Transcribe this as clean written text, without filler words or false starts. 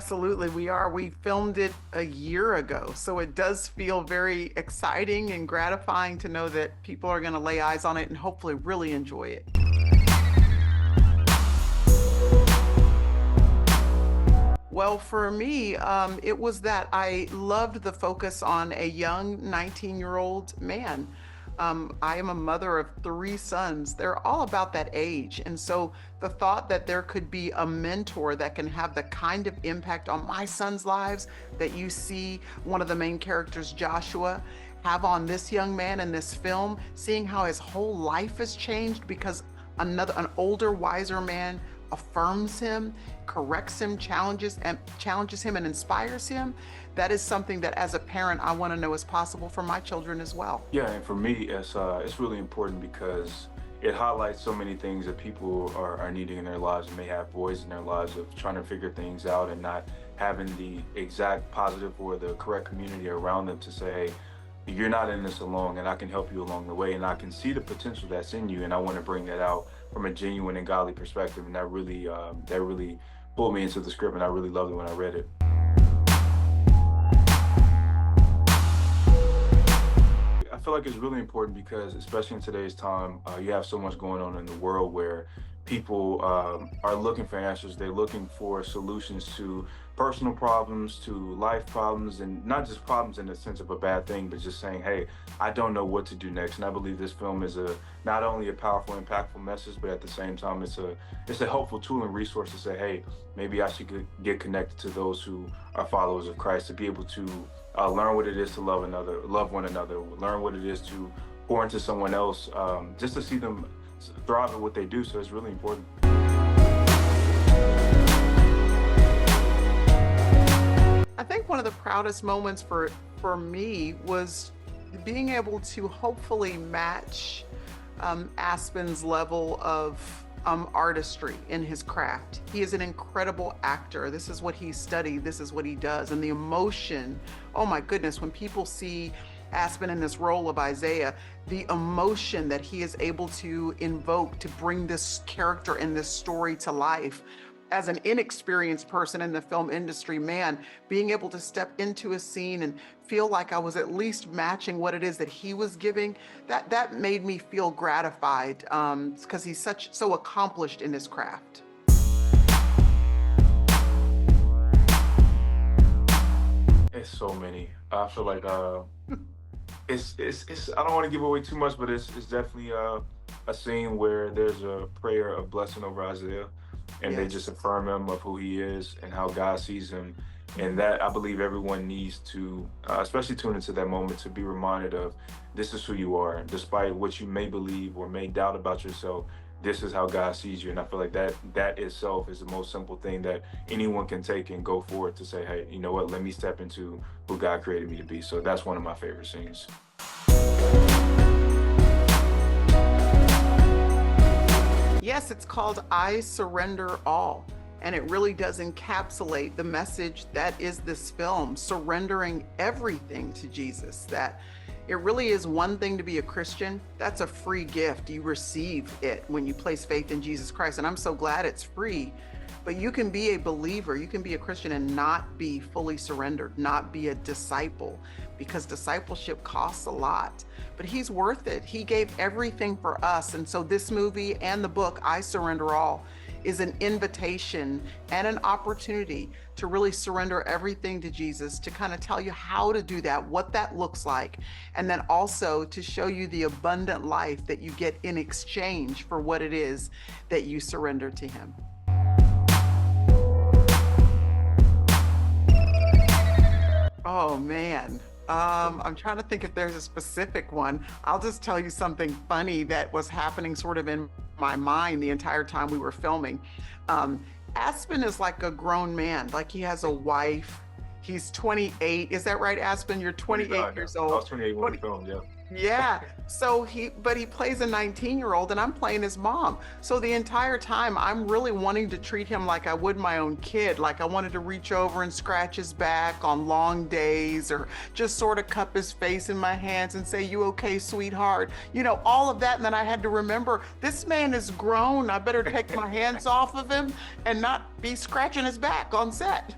Absolutely, we are. We filmed it a year ago, so it does feel very exciting and gratifying to know that people are going to lay eyes on it and hopefully really enjoy it. Well, for me, it was that I loved the focus on a young 19-year-old man. I am a mother of three sons. They're all about that age. And so the thought that there could be a mentor that can have the kind of impact on my sons' lives that you see one of the main characters, Joshua, have on this young man in this film, seeing how his whole life has changed because an older, wiser man affirms him, corrects him, challenges him and inspires him. That is something that as a parent I want to know is possible for my children as well. Yeah, and for me, it's really important because it highlights so many things that people are needing in their lives and may have voids in their lives of trying to figure things out and not having the exact positive or the correct community around them to say, hey, you're not in this alone, and I can help you along the way, and I can see the potential that's in you, and I want to bring that out from a genuine and godly perspective, and that really pulled me into the script, and I really loved it when I read it. I feel like it's really important because, especially in today's time, you have so much going on in the world where people are looking for answers. They're looking for solutions to personal problems, to life problems, and not just problems in the sense of a bad thing, but just saying, hey, I don't know what to do next. And I believe this film is not only a powerful, impactful message, but at the same time, it's a helpful tool and resource to say, hey, maybe I should get connected to those who are followers of Christ, to be able to learn what it is to love one another, learn what it is to pour into someone else, just to see them thrive at what they do. So it's really important. I think one of the proudest moments for me was being able to hopefully match Aspen's level of artistry in his craft. He is an incredible actor. This is what he studied. This is what he does. And the emotion, oh my goodness, when people see Aspen in this role of Isaiah, the emotion that he is able to invoke to bring this character and this story to life. As an inexperienced person in the film industry, man, being able to step into a scene and feel like I was at least matching what it is that he was giving, that made me feel gratified because he's so accomplished in his craft. It's so many. I feel like it's I don't want to give away too much, but it's definitely a scene where there's a prayer of blessing over Isaiah, and they just Yes. affirm him of who he is and how God sees him. And that, I believe, everyone needs to, especially tune into that moment, to be reminded of this is who you are, despite what you may believe or may doubt about yourself. This is how God sees you, and I feel like that itself is the most simple thing that anyone can take and go forward to say, hey, you know what? Let me step into who God created me to be. So that's one of my favorite scenes. Yes, it's called I Surrender All. And it really does encapsulate the message that is this film, surrendering everything to Jesus. That it really is one thing to be a Christian. That's a free gift. You receive it when you place faith in Jesus Christ. And I'm so glad it's free. But you can be a believer, you can be a Christian and not be fully surrendered, not be a disciple, because discipleship costs a lot. But he's worth it. He gave everything for us. And so this movie and the book, I Surrender All, is an invitation and an opportunity to really surrender everything to Jesus, to kind of tell you how to do that, what that looks like, and then also to show you the abundant life that you get in exchange for what it is that you surrender to him. Oh man. I'm trying to think if there's a specific one. I'll just tell you something funny that was happening sort of in my mind the entire time we were filming. Aspen is like a grown man, like he has a wife. He's 28. Is that right, Aspen? You're 28 years old. I was 28 when we filmed, yeah. Yeah. So but he plays a 19-year-old and I'm playing his mom. So the entire time I'm really wanting to treat him like I would my own kid. Like I wanted to reach over and scratch his back on long days, or just sort of cup his face in my hands and say, "You okay, sweetheart?" You know, all of that. And then I had to remember, this man is grown. I better take my hands off of him and not be scratching his back on set.